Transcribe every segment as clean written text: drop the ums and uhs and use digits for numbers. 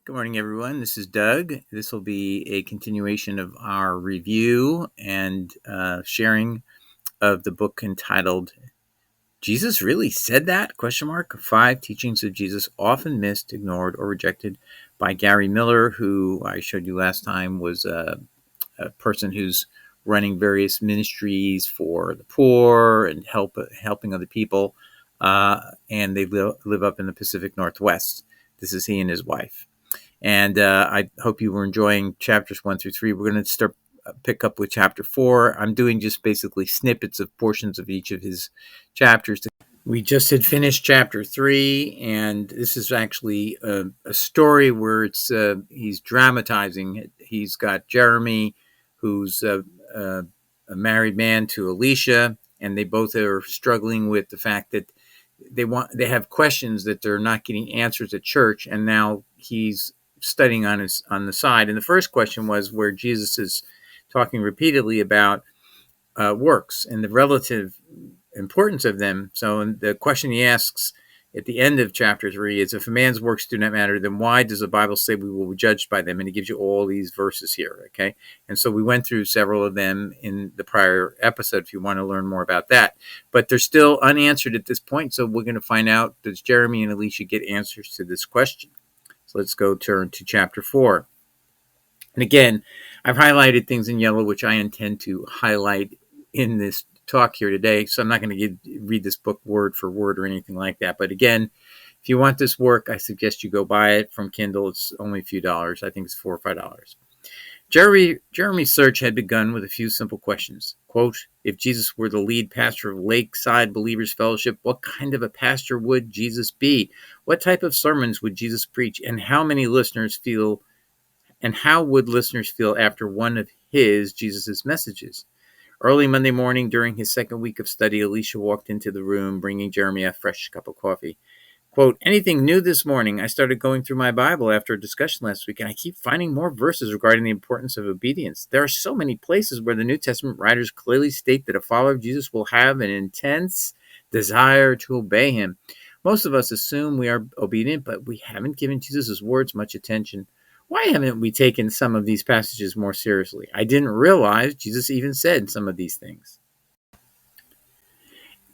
Good morning, everyone. This is Doug. This will be a continuation of our review and sharing of the book entitled "Jesus Really Said That?" 5 Teachings of Jesus Often Missed, Ignored, or Rejected by Gary Miller, who I showed you last time was a person who's running various ministries for the poor and helping other people. And they live up in the Pacific Northwest. This is he and his wife. And I hope you were enjoying chapters 1 through 3. We're going to pick up with chapter 4. I'm doing just basically snippets of portions of each of his chapters. We just had finished chapter 3, and this is actually a story where he's dramatizing it. He's got Jeremy, who's a married man to Alicia, and they both are struggling with the fact that they have questions that they're not getting answers at church, and now he's studying on the side. And the first question was where Jesus is talking repeatedly about works and the relative importance of them. So the question he asks at the end of chapter 3 is, if a man's works do not matter, then why does the Bible say we will be judged by them? And he gives you all these verses here, okay? And so we went through several of them in the prior episode if you want to learn more about that. But they're still unanswered at this point, so we're going to find out, does Jeremy and Alicia get answers to this question? So let's go turn to chapter 4. And again, I've highlighted things in yellow, which I intend to highlight in this talk here today. So I'm not going to read this book word for word or anything like that. But again, if you want this work, I suggest you go buy it from Kindle. It's only a few dollars. I think it's $4 or $5. Jeremy's search had begun with a few simple questions. Quote, if Jesus were the lead pastor of Lakeside Believers Fellowship, what kind of a pastor would Jesus be? What type of sermons would Jesus preach? And how would listeners feel after one of Jesus' messages? Early Monday morning, during his second week of study, Alicia walked into the room, bringing Jeremy a fresh cup of coffee. Quote, anything new this morning? I started going through my Bible after a discussion last week, and I keep finding more verses regarding the importance of obedience. There are so many places where the New Testament writers clearly state that a follower of Jesus will have an intense desire to obey him. Most of us assume we are obedient, but we haven't given Jesus' words much attention. Why haven't we taken some of these passages more seriously? I didn't realize Jesus even said some of these things.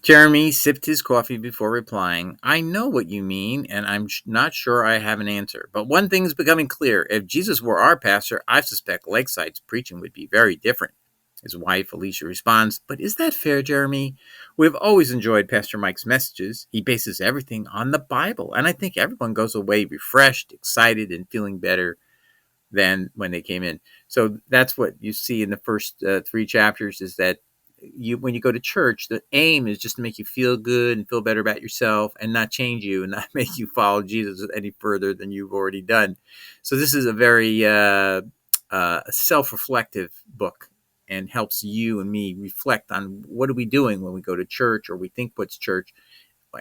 Jeremy sipped his coffee before replying, I know what you mean, and I'm not sure I have an answer. But one thing is becoming clear. If Jesus were our pastor, I suspect Lakeside's preaching would be very different. His wife, Alicia, responds, but is that fair, Jeremy? We've always enjoyed Pastor Mike's messages. He bases everything on the Bible, and I think everyone goes away refreshed, excited, and feeling better than when they came in. So that's what you see in the first 3 chapters, is that when you go to church, the aim is just to make you feel good and feel better about yourself and not change you and not make you follow Jesus any further than you've already done. So this is a very self-reflective book and helps you and me reflect on what are we doing when we go to church, or we think what's church,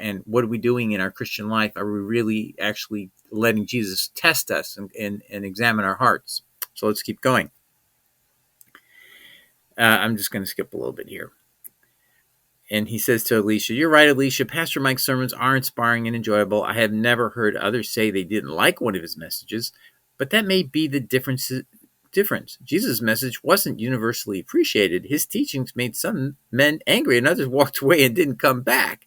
and what are we doing in our Christian life? Are we really actually letting Jesus test us and examine our hearts? So let's keep going. I'm just going to skip a little bit here. And he says to Alicia, you're right, Alicia. Pastor Mike's sermons are inspiring and enjoyable. I have never heard others say they didn't like one of his messages, but that may be the difference. Jesus' message wasn't universally appreciated. His teachings made some men angry and others walked away and didn't come back.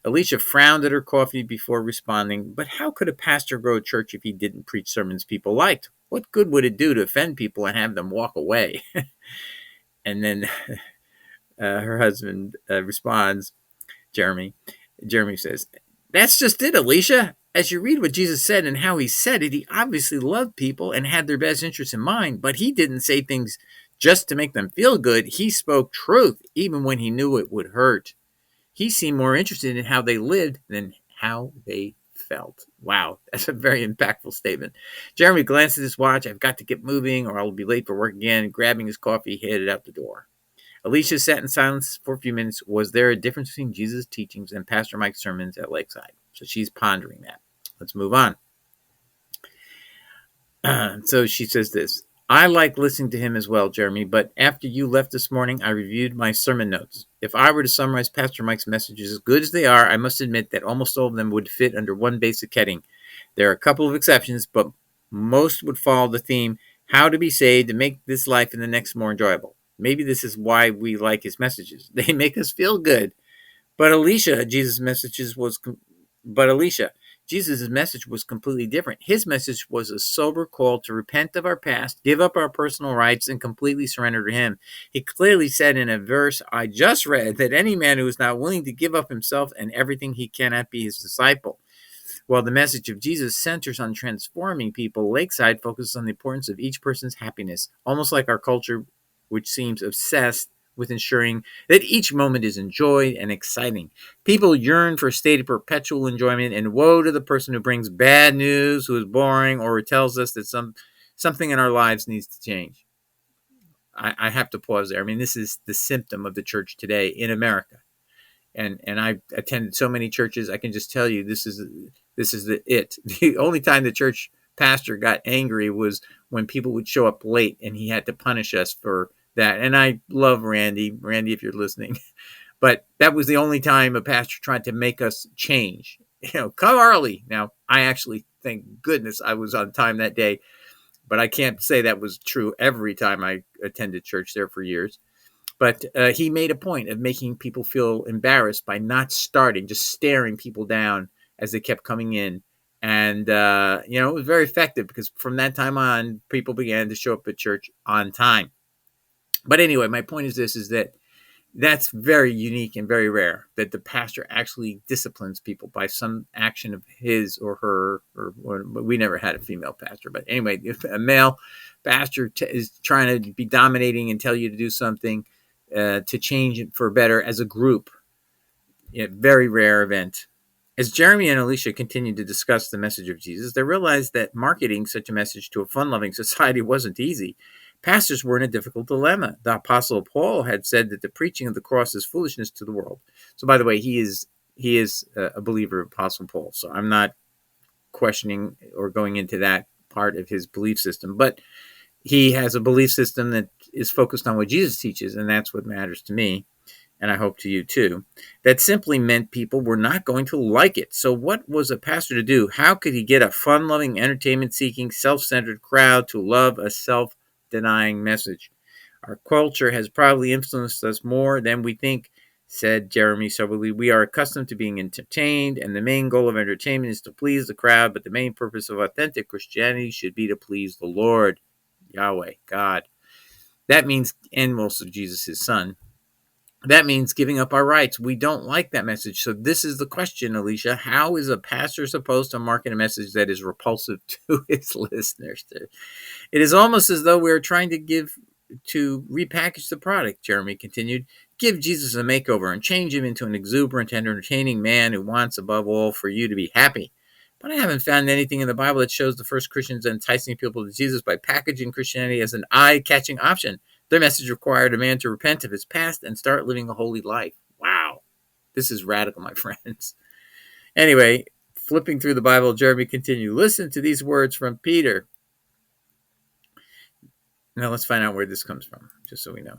Alicia frowned at her coffee before responding, but how could a pastor grow a church if he didn't preach sermons people liked? What good would it do to offend people and have them walk away? And then her husband responds, Jeremy says, that's just it, Alicia. As you read what Jesus said and how he said it, he obviously loved people and had their best interests in mind, but he didn't say things just to make them feel good. He spoke truth, even when he knew it would hurt. He seemed more interested in how they lived than how they felt. Wow, that's a very impactful statement. Jeremy glanced at his watch. I've got to get moving or I'll be late for work again. Grabbing his coffee, he headed out the door. Alicia sat in silence for a few minutes. Was there a difference between Jesus' teachings and Pastor Mike's sermons at Lakeside? So she's pondering that. Let's move on. So she says this. I like listening to him as well, Jeremy, but after you left this morning, I reviewed my sermon notes. If I were to summarize Pastor Mike's messages as good as they are, I must admit that almost all of them would fit under one basic heading. There are a couple of exceptions, but Most would follow the theme, how to be saved to make this life and the next more enjoyable. Maybe this is why we like his messages. They make us feel good. But Alicia, but Alicia, Jesus' message was completely different. His message was a sober call to repent of our past, give up our personal rights, and completely surrender to him. He clearly said in a verse I just read that any man who is not willing to give up himself and everything, he cannot be his disciple. While the message of Jesus centers on transforming people, Lakeside focuses on the importance of each person's happiness, almost like our culture, which seems obsessed with ensuring that each moment is enjoyed and exciting. People yearn for a state of perpetual enjoyment, and woe to the person who brings bad news, who is boring, or who tells us that something in our lives needs to change. I have to pause there. I mean, this is the symptom of the church today in America. And I've attended so many churches. I can just tell you this is it. The only time the church pastor got angry was when people would show up late, and he had to punish us for that. And I love Randy, if you're listening, but that was the only time a pastor tried to make us change. Come early. Now, I actually, thank goodness, I was on time that day, but I can't say that was true every time I attended church there for years. But he made a point of making people feel embarrassed by not starting, just staring people down as they kept coming in. And, it was very effective because from that time on, people began to show up at church on time. But anyway, my point is this, is that that's very unique and very rare, that the pastor actually disciplines people by some action of his or her, or we never had a female pastor. But anyway, if a male pastor is trying to be dominating and tell you to do something, to change it for better as a group, very rare event. As Jeremy and Alicia continued to discuss the message of Jesus, they realized that marketing such a message to a fun-loving society wasn't easy. Pastors were in a difficult dilemma. The Apostle Paul had said that the preaching of the cross is foolishness to the world. So, by the way, he is a believer of Apostle Paul. So I'm not questioning or going into that part of his belief system, but he has a belief system that is focused on what Jesus teaches, and that's what matters to me, and I hope to you too. That simply meant people were not going to like it. So what was a pastor to do? How could he get a fun-loving, entertainment-seeking, self-centered crowd to love a self-denying message? Our culture has probably influenced us more than we think, said Jeremy soberly. We are accustomed to being entertained, and the main goal of entertainment is to please the crowd, but the main purpose of authentic Christianity should be to please the Lord, Yahweh, God. That means, and also Jesus, his son. That means giving up our rights. We don't like that message. So this is the question, Alicia. How is a pastor supposed to market a message that is repulsive to his listeners? It is almost as though we're trying to repackage the product, Jeremy continued. Give Jesus a makeover and change him into an exuberant, entertaining man who wants, above all, for you to be happy. But I haven't found anything in the Bible that shows the first Christians enticing people to Jesus by packaging Christianity as an eye-catching option. Their message required a man to repent of his past and start living a holy life. Wow. This is radical, my friends. Anyway, flipping through the Bible, Jeremy continued. Listen to these words from Peter. Now let's find out where this comes from, just so we know.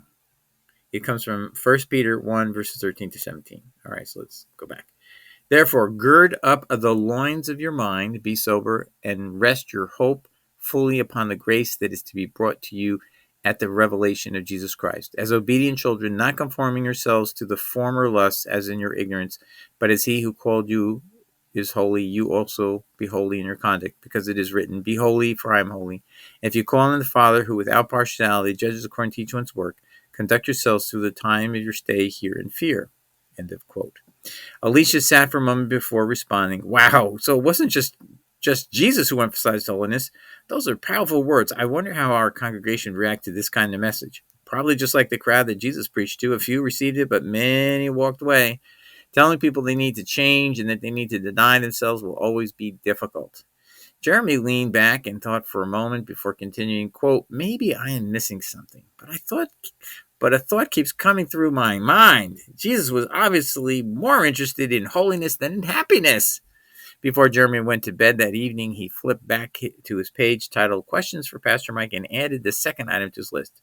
It comes from 1 Peter 1, verses 13 to 17. All right, so let's go back. Therefore, gird up the loins of your mind, be sober, and rest your hope fully upon the grace that is to be brought to you at the revelation of Jesus Christ. As obedient children, not conforming yourselves to the former lusts as in your ignorance, but as he who called you is holy, you also be holy in your conduct, because it is written, be holy, for I am holy. And if you call on the Father, who without partiality judges according to each one's work, conduct yourselves through the time of your stay here in fear. End of quote. Alicia sat for a moment before responding. Wow, so it wasn't just Jesus who emphasized holiness. Those are powerful words. I wonder how our congregation react to this kind of message. Probably just like the crowd that Jesus preached to. A few received it, but many walked away. Telling people they need to change and that they need to deny themselves will always be difficult. Jeremy leaned back and thought for a moment before continuing, quote, maybe I am missing something, but a thought keeps coming through my mind. Jesus was obviously more interested in holiness than in happiness. Before Jeremy went to bed that evening, he flipped back to his page titled Questions for Pastor Mike and added the second item to his list.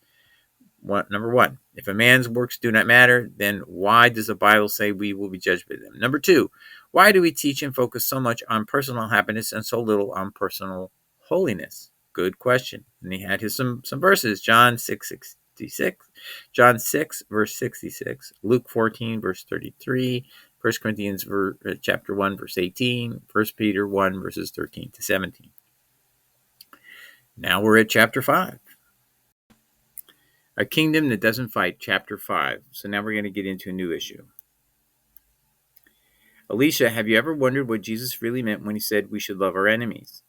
Number 1, if a man's works do not matter, then why does the Bible say we will be judged by them? Number 2, why do we teach and focus so much on personal happiness and so little on personal holiness? Good question. And he had some verses. John 6:66, John 6 verse 66, Luke 14 verse 33, 1 Corinthians chapter 1 verse 18, 1 Peter 1 verses 13 to 17. Now we're at chapter 5. A kingdom that doesn't fight, chapter 5. So now we're going to get into a new issue. Alicia, have you ever wondered what Jesus really meant when he said we should love our enemies?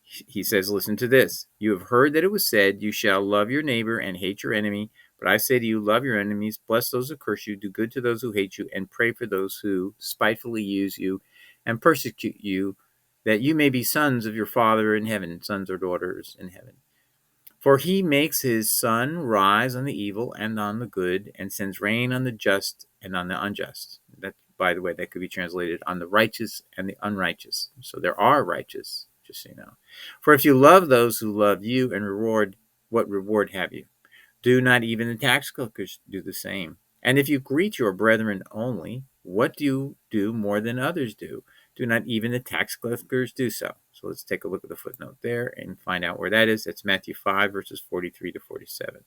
He says, listen to this. You have heard that it was said, you shall love your neighbor and hate your enemy. But I say to you, love your enemies, bless those who curse you, do good to those who hate you, and pray for those who spitefully use you and persecute you, that you may be sons of your Father in heaven, sons or daughters in heaven. For he makes his sun rise on the evil and on the good, and sends rain on the just and on the unjust. That, by the way, that could be translated on the righteous and the unrighteous. So there are righteous, just so you know. For if you love those who love you, and what reward have you? Do not even the tax collectors do the same? And if you greet your brethren only, what do you do more than others do? Do not even the tax collectors do so? So let's take a look at the footnote there and find out where that is. That's Matthew 5, verses 43 to 47.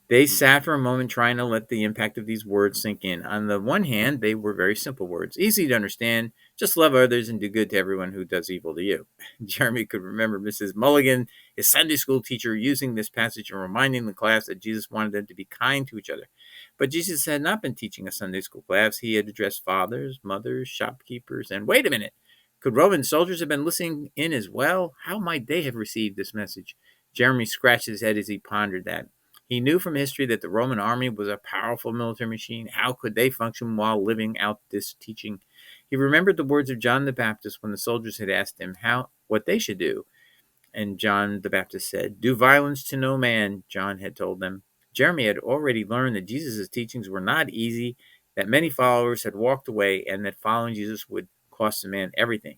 They sat for a moment trying to let the impact of these words sink in. On the one hand, they were very simple words, easy to understand. Just love others and do good to everyone who does evil to you. Jeremy could remember Mrs. Mulligan, his Sunday school teacher, using this passage and reminding the class that Jesus wanted them to be kind to each other. But Jesus had not been teaching a Sunday school class. He had addressed fathers, mothers, shopkeepers, and wait a minute. Could Roman soldiers have been listening in as well? How might they have received this message? Jeremy scratched his head as he pondered that. He knew from history that the Roman army was a powerful military machine. How could they function while living out this teaching? He remembered the words of John the Baptist when the soldiers had asked him what they should do. And John the Baptist said, do violence to no man, John had told them. Jeremy had already learned that Jesus' teachings were not easy, that many followers had walked away, and that following Jesus would cost a man everything.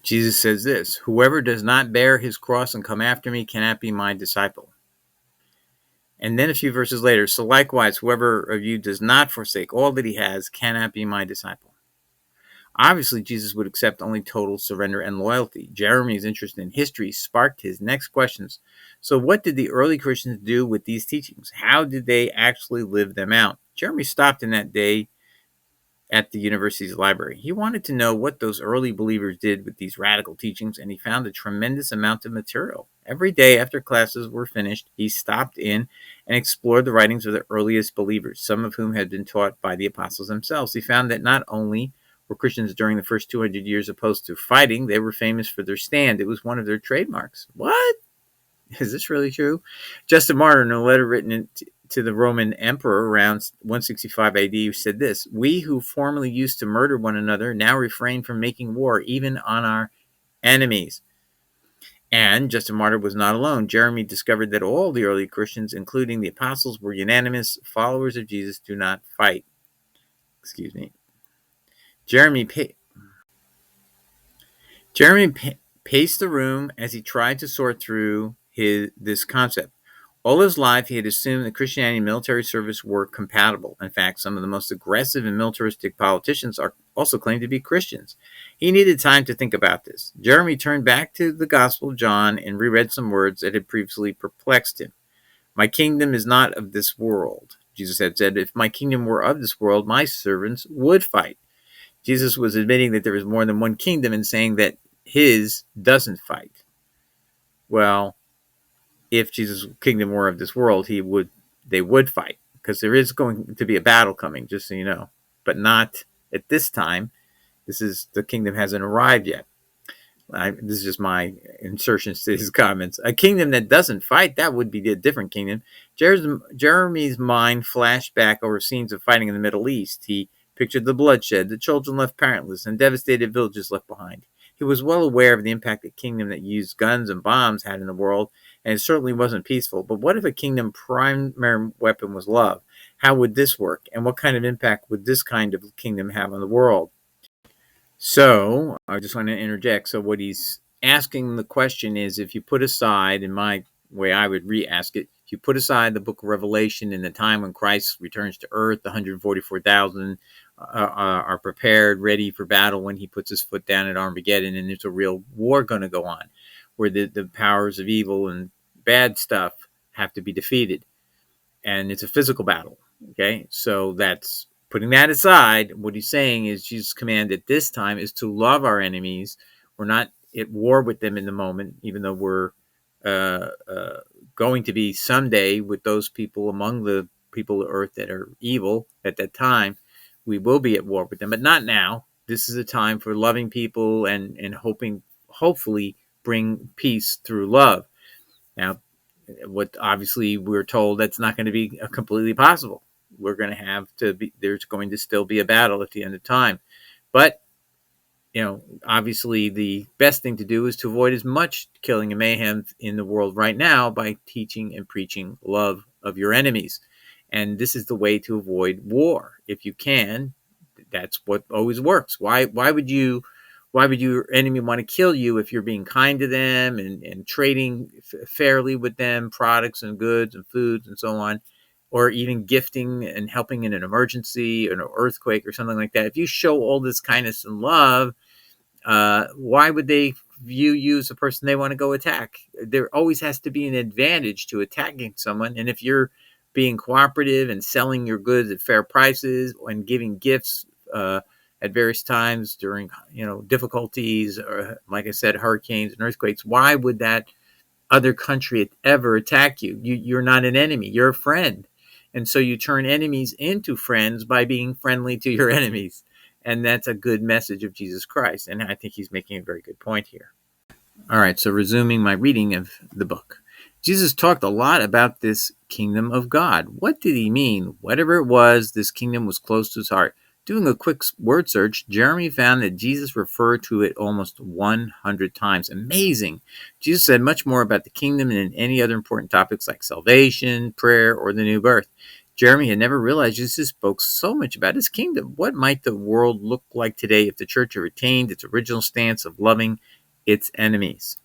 Jesus says this, whoever does not bear his cross and come after me cannot be my disciple. And then a few verses later, so likewise, whoever of you does not forsake all that he has cannot be my disciple. Obviously, Jesus would accept only total surrender and loyalty. Jeremy's interest in history sparked his next questions. So what did the early Christians do with these teachings? How did they actually live them out? Jeremy stopped in that day at the university's library. He wanted to know what those early believers did with these radical teachings, and he found a tremendous amount of material. Every day after classes were finished, he stopped in and explored the writings of the earliest believers, some of whom had been taught by the apostles themselves. He found that not only were Christians during the first 200 years opposed to fighting, they were famous for their stand. It was one of their trademarks. What? Is this really true? Justin Martyr, in a letter written to the Roman emperor around 165 AD, said this, we who formerly used to murder one another now refrain from making war even on our enemies. And Justin Martyr was not alone. Jeremy discovered that all the early Christians, including the apostles, were unanimous. Followers of Jesus do not fight. Jeremy paced the room as he tried to sort through this concept. All his life, he had assumed that Christianity and military service were compatible. In fact, some of the most aggressive and militaristic politicians also claimed to be Christians. He needed time to think about this. Jeremy turned back to the Gospel of John and reread some words that had previously perplexed him. My kingdom is not of this world. Jesus had said, if my kingdom were of this world, my servants would fight. Jesus was admitting that there is more than one kingdom and saying that his doesn't fight. Well, if Jesus' kingdom were of this world, they would fight, because there is going to be a battle coming, just so you know, but not at this time. The kingdom hasn't arrived yet. This is just my insertions to his comments. A kingdom that doesn't fight, that would be a different kingdom. Jeremy's mind flashed back over scenes of fighting in the Middle East. He pictured the bloodshed, the children left parentless, and devastated villages left behind. He was well aware of the impact a kingdom that used guns and bombs had in the world, and it certainly wasn't peaceful. But what if a kingdom's primary weapon was love? How would this work? And what kind of impact would this kind of kingdom have on the world? So, I just want to interject. So what he's asking the question is, if you put aside, in my way I would re-ask it, if you put aside the book of Revelation and the time when Christ returns to earth, the 144,000 are prepared, ready for battle when he puts his foot down at Armageddon, and there's a real war going to go on, where the powers of evil and bad stuff have to be defeated, and it's a physical battle. Okay, so that's putting that aside. What he's saying is Jesus' command at this time is to love our enemies. We're not at war with them in the moment, even though we're uh, uh, going to be someday with those people among the people of earth that are evil at that time. We will be at war with them, but not now. This is a time for loving people and hopefully bring peace through love. Now, what obviously we're told that's not going to be completely possible. We're going to have to be, there's going to still be a battle at the end of time. But, obviously the best thing to do is to avoid as much killing and mayhem in the world right now by teaching and preaching love of your enemies. And this is the way to avoid war. If you can, that's what always works. Why would your enemy want to kill you if you're being kind to them and trading fairly with them products and goods and foods and so on, or even gifting and helping in an emergency or an earthquake or something like that? If you show all this kindness and love, why would they view you as a person they want to go attack? There always has to be an advantage to attacking someone. And if you're being cooperative and selling your goods at fair prices and giving gifts at various times during difficulties, or like I said, hurricanes and earthquakes, why would that other country ever attack you? You're not an enemy, you're a friend. And so you turn enemies into friends by being friendly to your enemies. And that's a good message of Jesus Christ. And I think he's making a very good point here. All right, so resuming my reading of the book. Jesus talked a lot about this kingdom of God. What did he mean? Whatever it was, this kingdom was close to his heart. Doing a quick word search, Jeremy found that Jesus referred to it almost 100 times. Amazing. Jesus said much more about the kingdom than any other important topics like salvation, prayer, or the new birth. Jeremy had never realized Jesus spoke so much about his kingdom. What might the world look like today if the church had retained its original stance of loving its enemies?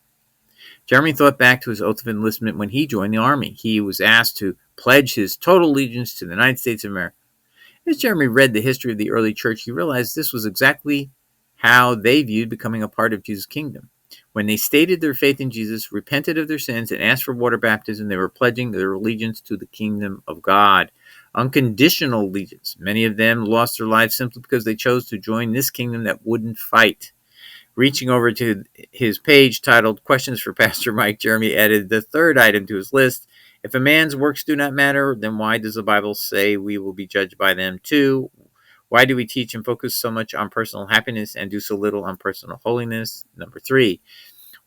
Jeremy thought back to his oath of enlistment when he joined the Army. He was asked to pledge his total allegiance to the United States of America. As Jeremy read the history of the early church, he realized this was exactly how they viewed becoming a part of Jesus' kingdom. When they stated their faith in Jesus, repented of their sins, and asked for water baptism, they were pledging their allegiance to the kingdom of God. Unconditional allegiance. Many of them lost their lives simply because they chose to join this kingdom that wouldn't fight. Reaching over to his page titled Questions for Pastor Mike, Jeremy added the third item to his list. If a man's works do not matter, then why does the Bible say we will be judged by them too? Why do we teach and focus so much on personal happiness and do so little on personal holiness? Number 3,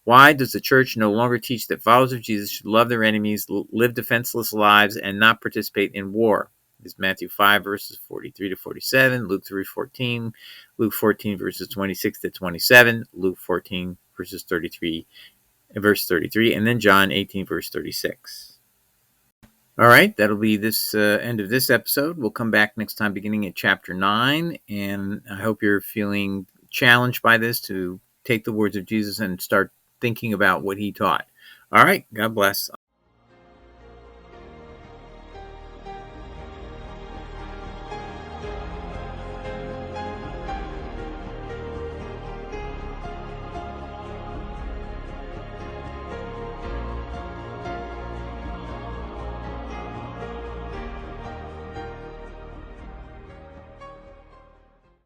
why does the church no longer teach that followers of Jesus should love their enemies, live defenseless lives, and not participate in war? Is Matthew 5, verses 43 to 47, Luke 3:14, Luke 14, verses 26 to 27, Luke 14, verse 33, and then John 18, verse 36. All right, that'll be this end of this episode. We'll come back next time beginning at chapter 9, and I hope you're feeling challenged by this to take the words of Jesus and start thinking about what he taught. All right, God bless.